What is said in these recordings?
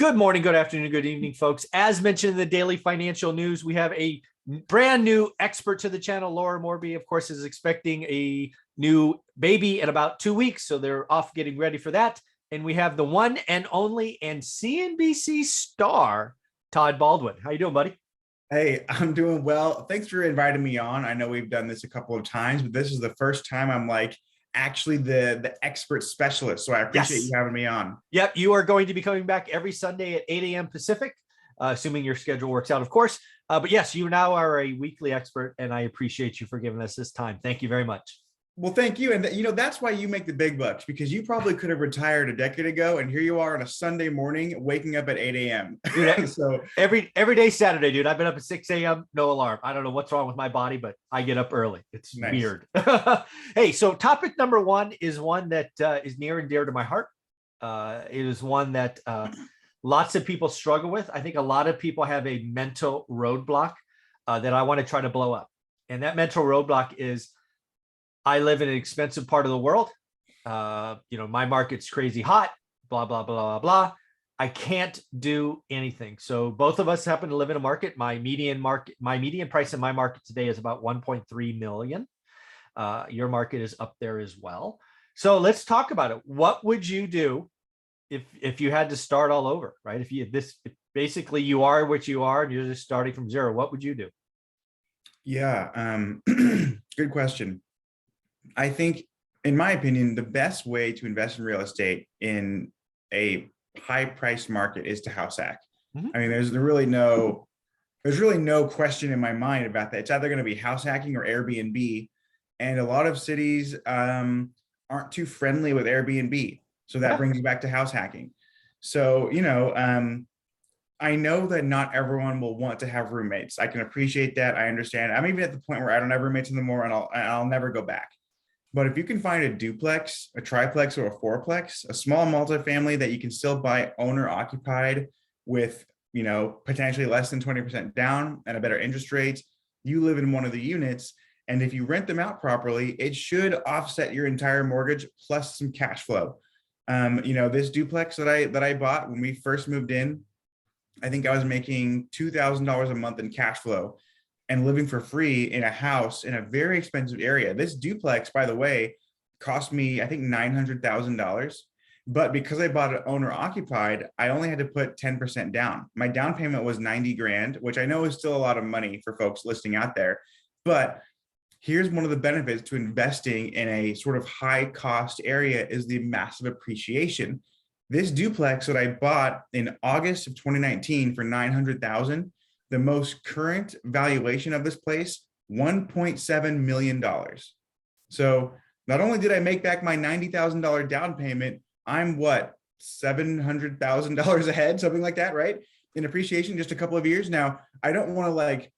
Good morning, good afternoon, good evening, folks. As mentioned in the daily financial news, we have a brand new expert to the channel. Laura Morby, of course, is expecting a new baby in about 2 weeks. So they're off getting ready for that. And we have the one and only and CNBC star, Todd Baldwin. How you doing, buddy? Hey, I'm doing well. Thanks for inviting me on. I know we've done this a couple of times, but this is the first time I'm like actually the expert specialist. So I appreciate you having me on. Yep, you are going to be coming back every Sunday at 8 a.m. Pacific, assuming your schedule works out, of course. But yes, you now are a weekly expert, and I appreciate you for giving us this time. Thank you very much. Well, thank you. And that's why you make the big bucks, because you probably could have retired a decade ago, and here you are on a Sunday morning waking up at 8 a.m. So every day Saturday, dude. I've been up at 6 a.m. no alarm. I don't know what's wrong with my body, but I get up early. It's nice. Weird. Hey, so topic number one is one that is near and dear to my heart. It is one that lots of people struggle with. I think a lot of people have a mental roadblock that I want to try to blow up. And that mental roadblock is, I live in an expensive part of the world. My market's crazy hot, blah, blah, blah, blah, blah. I can't do anything. So both of us happen to live in a market. My median price in my market today is about 1.3 million. Your market is up there as well. So let's talk about it. What would you do if you had to start all over, right? If basically you are what you are and you're just starting from zero, what would you do? Yeah, good question. I think, in my opinion, the best way to invest in real estate in a high-priced market is to house hack. I mean, there's really no question in my mind about that. It's either going to be house hacking or Airbnb, and a lot of cities aren't too friendly with Airbnb. So that brings you back to house hacking. So, I know that not everyone will want to have roommates. I can appreciate that. I understand. I'm even at the point where I don't have roommates anymore, and I'll never go back. But if you can find a duplex, a triplex, or a fourplex, a small multifamily that you can still buy owner occupied with, potentially less than 20% down and a better interest rate, you live in one of the units. And if you rent them out properly, it should offset your entire mortgage plus some cash flow. This duplex that I bought when we first moved in, I think I was making $2,000 a month in cash flow and living for free in a house in a very expensive area. This duplex, by the way, cost me, I think, $900,000. But because I bought it owner occupied, I only had to put 10% down. My down payment was 90 grand, which I know is still a lot of money for folks listening out there. But here's one of the benefits to investing in a sort of high cost area is the massive appreciation. This duplex that I bought in August of 2019 for 900,000, the most current valuation of this place, $1.7 million. So not only did I make back my $90,000 down payment, I'm $700,000 ahead, something like that, right? In appreciation, just a couple of years. Now, I don't want to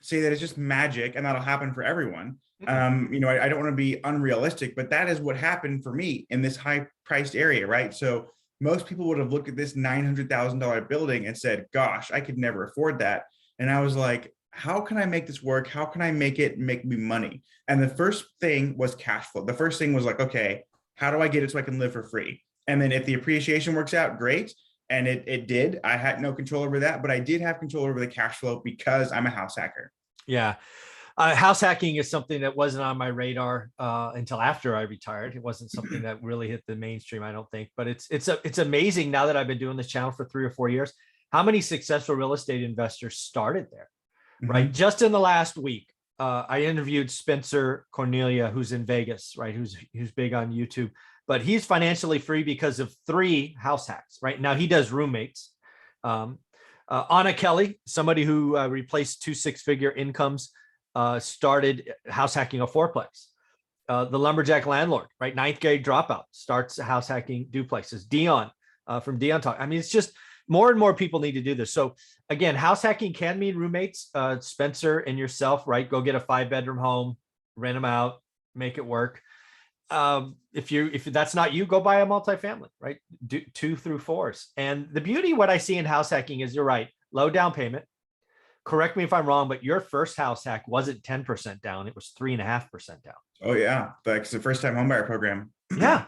say that it's just magic and that'll happen for everyone. I don't want to be unrealistic, but that is what happened for me in this high priced area, right? So most people would have looked at this $900,000 building and said, gosh, I could never afford that. And I was like, how can I make this work? How can I make it make me money? And the first thing was cash flow. The first thing was okay, how do I get it so I can live for free? And then if the appreciation works out, great. And it did. I had no control over that, but I did have control over the cash flow because I'm a house hacker. Yeah. House hacking is something that wasn't on my radar until after I retired. It wasn't something that really hit the mainstream, I don't think. But it's amazing now that I've been doing this channel for 3 or 4 years, how many successful real estate investors started there, right? Just in the last week, I interviewed Spencer Cornelia, who's in Vegas, right? Who's big on YouTube, but he's financially free because of 3 house hacks, right? Now he does roommates. Anna Kelly, somebody who replaced 2 6-figure incomes, started house hacking a fourplex. The lumberjack landlord, right? 9th grade dropout starts house hacking duplexes. Dion from Dion Talk. I mean, it's just more and more people need to do this. So again, house hacking can mean roommates. Spencer and yourself, right? Go get a 5-bedroom home, rent them out, make it work. If that's not you, go buy a multifamily, right? Do 2 through 4s. And the beauty, what I see in house hacking is, you're right, low down payment. Correct me if I'm wrong, but your first house hack wasn't 10% down. It was 3.5% down. Oh yeah. That's the first time homebuyer program. Yeah.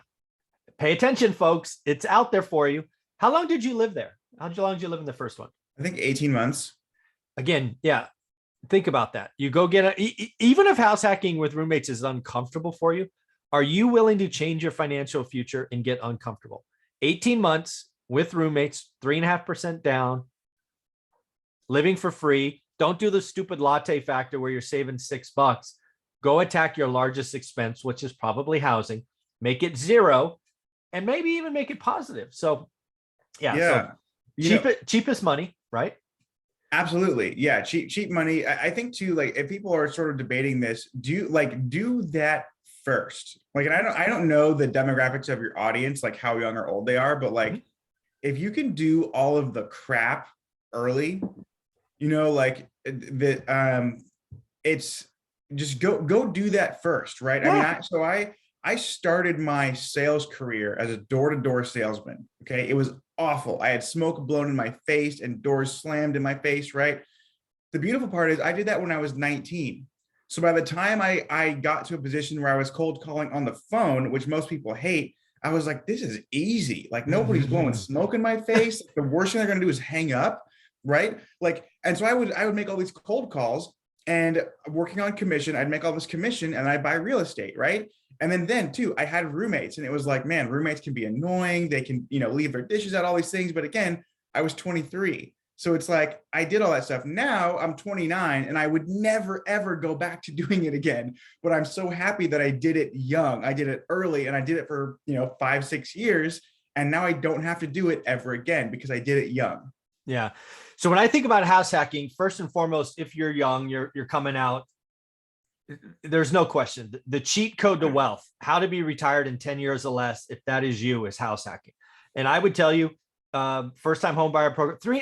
Pay attention, folks. It's out there for you. How long did you live there? How long did you live in the first one? I think 18 months. Again, yeah, think about that. You go get even if house hacking with roommates is uncomfortable for you, are you willing to change your financial future and get uncomfortable? 18 months with roommates, 3.5% down, living for free. Don't do the stupid latte factor where you're saving $6. Go attack your largest expense, which is probably housing, make it zero, and maybe even make it positive. So yeah, so Yeah. cheapest money, right? Absolutely. Yeah. Cheap money. I think too, like if people are sort of debating this, do that first. Like, and I don't know the demographics of your audience, like how young or old they are, but like if you can do all of the crap early, like it's just go do that first, right? Yeah. I started my sales career as a door-to-door salesman. Okay. It was awful. I had smoke blown in my face and doors slammed in my face, right? The beautiful part is I did that when I was 19. So by the time I got to a position where I was cold calling on the phone, which most people hate, I was like, this is easy. Like nobody's blowing smoke in my face. The worst thing they're gonna do is hang up, right? Like, and so I would make all these cold calls and working on commission, I'd make all this commission and I'd buy real estate, right? And then too, I had roommates and it was like, man, roommates can be annoying. They can, leave their dishes out, all these things. But again, I was 23. So it's like, I did all that stuff. Now I'm 29 and I would never, ever go back to doing it again. But I'm so happy that I did it young. I did it early and I did it for, 5-6 years. And now I don't have to do it ever again because I did it young. Yeah. So when I think about house hacking, first and foremost, if you're young, you're coming out, there's no question. The cheat code to wealth, how to be retired in 10 years or less, if that is you, is house hacking. And I would tell you, first time home buyer program,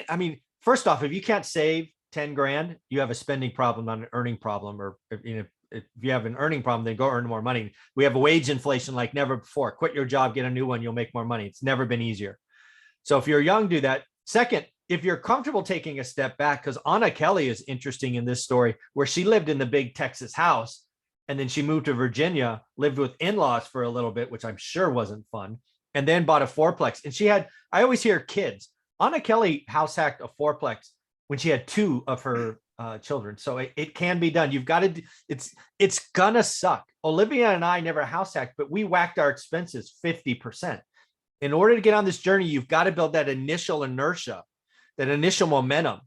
first off, if you can't save 10 grand, you have a spending problem, not an earning problem. Or if you have an earning problem, then go earn more money. We have a wage inflation like never before. Quit your job, get a new one, you'll make more money. It's never been easier. So if you're young, do that. Second, if you're comfortable taking a step back, because Anna Kelly is interesting in this story, where she lived in the big Texas house and then she moved to Virginia, lived with in-laws for a little bit, which I'm sure wasn't fun, and then bought a fourplex. And I always hear kids, Anna Kelly house hacked a fourplex when she had 2 of her children. So it can be done. You've got to, it's gonna suck. Olivia and I never house hacked, but we whacked our expenses 50%. In order to get on this journey, you've got to build that initial inertia, that initial momentum.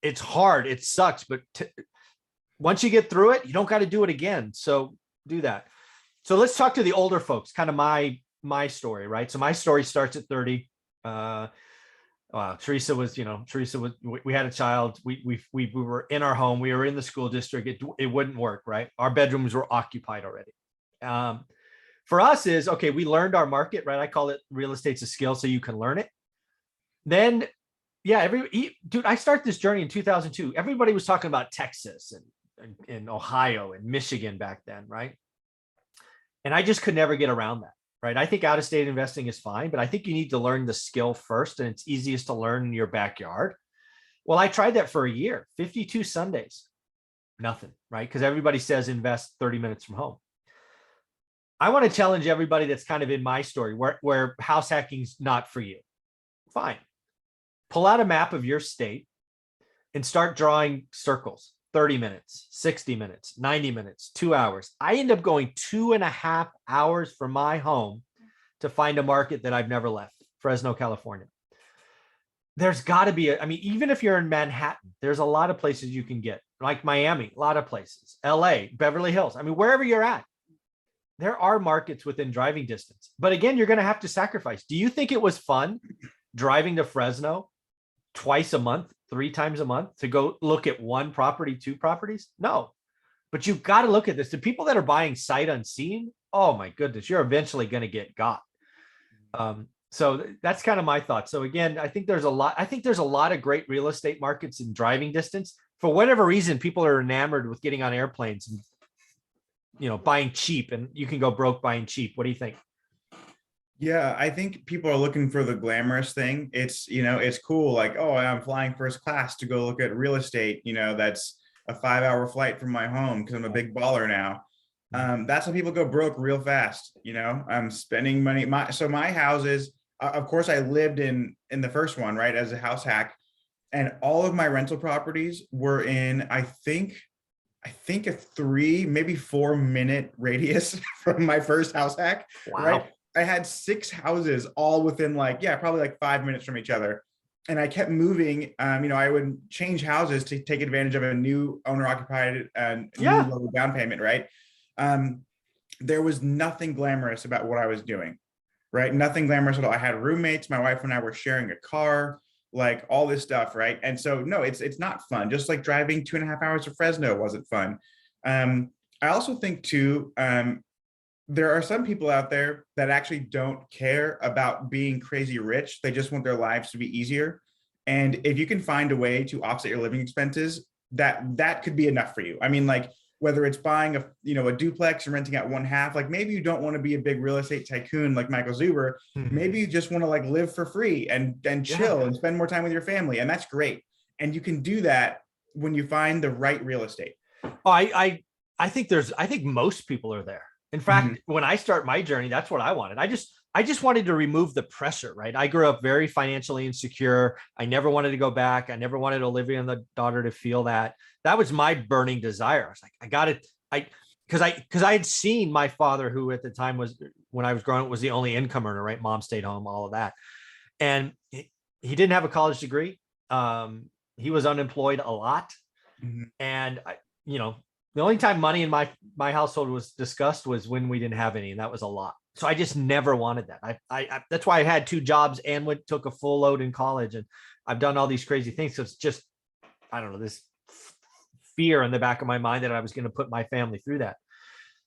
It's hard. It sucks. But once you get through it, you don't got to do it again. So do that. So let's talk to the older folks, kind of my story, right? So my story starts at 30. Teresa was, we had a child. We were in our home. We were in the school district. It wouldn't work, right? Our bedrooms were occupied already. For us is, okay, we learned our market, right? I call it real estate's a skill, so you can learn it. Then, yeah, dude, I started this journey in 2002. Everybody was talking about Texas and Ohio and Michigan back then, right? And I just could never get around that, right? I think out-of-state investing is fine, but I think you need to learn the skill first, and it's easiest to learn in your backyard. Well, I tried that for a year, 52 Sundays, nothing, right? Because everybody says invest 30 minutes from home. I want to challenge everybody that's kind of in my story where house hacking's not for you. Fine. Pull out a map of your state and start drawing circles, 30 minutes, 60 minutes, 90 minutes, 2 hours. I end up going 2.5 hours from my home to find a market that I've never left, Fresno, California. There's got to be, even if you're in Manhattan, there's a lot of places you can get, like Miami, a lot of places, LA, Beverly Hills. Wherever you're at, there are markets within driving distance. But again, you're going to have to sacrifice. Do you think it was fun driving to Fresno twice a month, 3 times a month to go look at 1 property, 2 properties? No, but you've got to look at this. The people that are buying sight unseen, oh my goodness, you're eventually going to get got. So that's kind of my thought. So again, I think there's a lot of great real estate markets in driving distance. For whatever reason, people are enamored with getting on airplanes and buying cheap, and you can go broke buying cheap. What do you think? Yeah, I think people are looking for the glamorous thing. It's, it's cool. Like, oh, I'm flying first class to go look at real estate. That's a 5-hour flight from my home because I'm a big baller now. That's how people go broke real fast. I'm spending money. My houses, of course, I lived in the first one, right, as a house hack, and all of my rental properties were in, I think a 3, maybe 4 minute radius from my first house hack, right? Wow. I had 6 houses all within like, yeah, probably like 5 minutes from each other. And I kept moving. I would change houses to take advantage of a new owner occupied and new Yeah. low down payment, right? Um, there was nothing glamorous about what I was doing, right? Nothing glamorous at all. I had roommates. My wife and I were sharing a car, like all this stuff, right? And so, no, it's not fun. Just like driving 2.5 hours to Fresno wasn't fun. I also think too, there are some people out there that actually don't care about being crazy rich. They just want their lives to be easier. And if you can find a way to offset your living expenses, that could be enough for you. I mean, like whether it's buying a duplex and renting out one half, like maybe you don't want to be a big real estate tycoon like Michael Zuber. Maybe you just want to like live for free and chill Yeah. and spend more time with your family. And that's great. And you can do that when you find the right real estate. Oh, I think most people are there. In fact, when I start my journey, that's what I wanted. I just wanted to remove the pressure, right? I grew up very financially insecure. I never wanted to go back. I never wanted Olivia and the daughter to feel that. That was my burning desire. I was like, I got it. Because I had seen my father, who at the time was, when I was growing up, was the only income earner, right? Mom stayed home, all of that. And he didn't have a college degree. He was unemployed a lot. And the only time money in my household was discussed was when we didn't have any, and that was a lot. So I just never wanted that. I that's why I had 2 jobs and took a full load in college, and I've done all these crazy things. So it's just, I don't know, this fear in the back of my mind that I was going to put my family through that.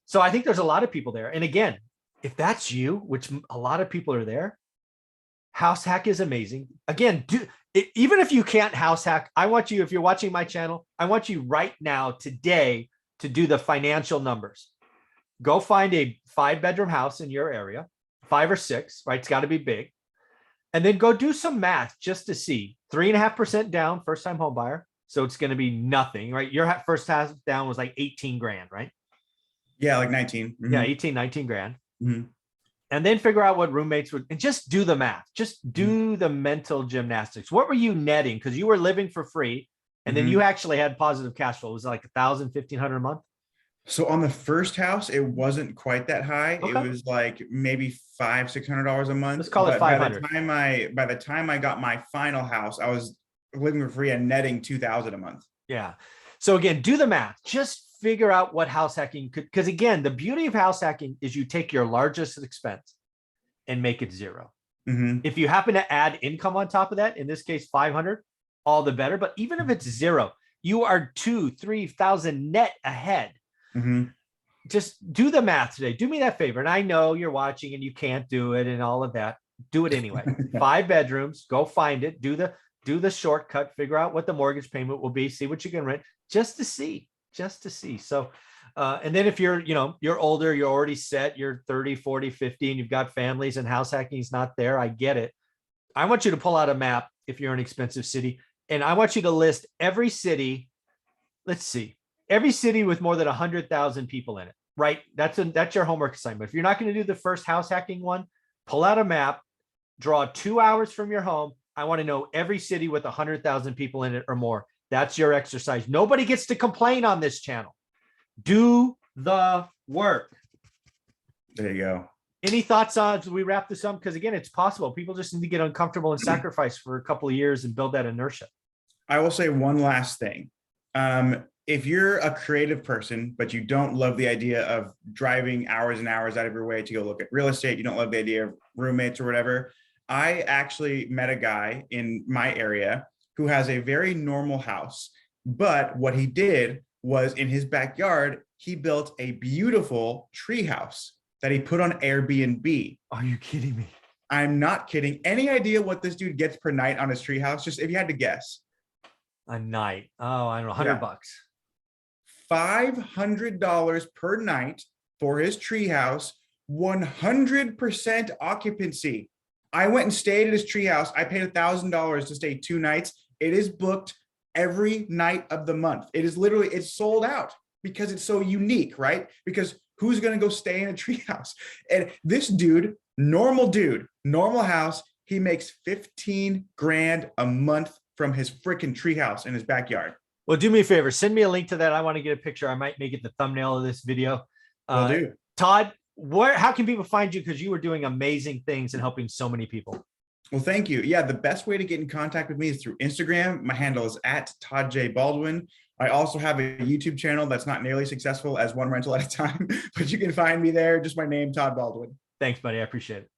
So I think there's a lot of people there. And again, if that's you, which a lot of people are there, house hack is amazing. Again, even if you can't house hack, I want you, if you're watching my channel, I want you right now today to do the financial numbers. Go find a 5-bedroom house in your area, 5 or 6, right? It's got to be big. And then go do some math just to see 3.5% down, first time home buyer. So it's going to be nothing, right? Your first house down was like 18 grand, right? Yeah, like 19. Yeah, 18, 19 grand. Mm-hmm. And then figure out what roommates would, and just do the math. Just do the mental gymnastics. What were you netting? Because you were living for free, and then you actually had positive cash flow. It was like 1,000, 1,500 a month. So on the first house, it wasn't quite that high. Okay. It was like maybe $500-600 a month. Let's call it 500. By the time I got my final house, I was living for free and netting 2,000 a month. Yeah. So again, do the math. Just figure out what house hacking could, because again, the beauty of house hacking is you take your largest expense and make it 0. If you happen to add income on top of that, in this case, 500, all the better. But even if it's 0, you are 2,000-3,000 net ahead. Just do the math today. Do me that favor. And I know you're watching and you can't do it and all of that. Do it anyway. 5 bedrooms, go find it. Do the shortcut, figure out what the mortgage payment will be, see what you can rent, just to see. So, and then if you're older, you're already set, you're 30, 40, 50, and you've got families and house hacking is not there. I get it. I want you to pull out a map if you're in an expensive city, and I want you to list every city. Let's see, every city with more than 100,000 people in it, right? That's your homework assignment. If you're not going to do the first house hacking one, pull out a map, draw 2 hours from your home. I want to know every city with 100,000 people in it or more. That's your exercise. Nobody gets to complain on this channel. Do the work. There you go. Any thoughts on as we wrap this up? Because again, it's possible. People just need to get uncomfortable and sacrifice for a couple of years and build that inertia. I will say one last thing. If you're a creative person, but you don't love the idea of driving hours and hours out of your way to go look at real estate, you don't love the idea of roommates or whatever, I actually met a guy in my area who has a very normal house. But what he did was in his backyard, he built a beautiful tree house that he put on Airbnb. Are you kidding me? I'm not kidding. Any idea what this dude gets per night on his tree house? Just if you had to guess. A night. Oh, I don't know, $100. $500 per night for his treehouse, 100% occupancy. I went and stayed at his treehouse. I paid $1,000 to stay 2 nights. It is booked every night of the month. It is literally, it's sold out because it's so unique, right? Because Who's going to go stay in a treehouse? And this dude, normal house, he makes 15 grand a month from his freaking treehouse in his backyard. Well, do me a favor. Send me a link to that. I want to get a picture. I might make it the thumbnail of this video. Will do. Todd, how can people find you? Because you were doing amazing things and helping so many people. Well, thank you. Yeah, the best way to get in contact with me is through Instagram. My handle is at Todd J. Baldwin. I also have a YouTube channel that's not nearly successful as One Rental at a Time, but you can find me there. Just my name, Todd Baldwin. Thanks, buddy. I appreciate it.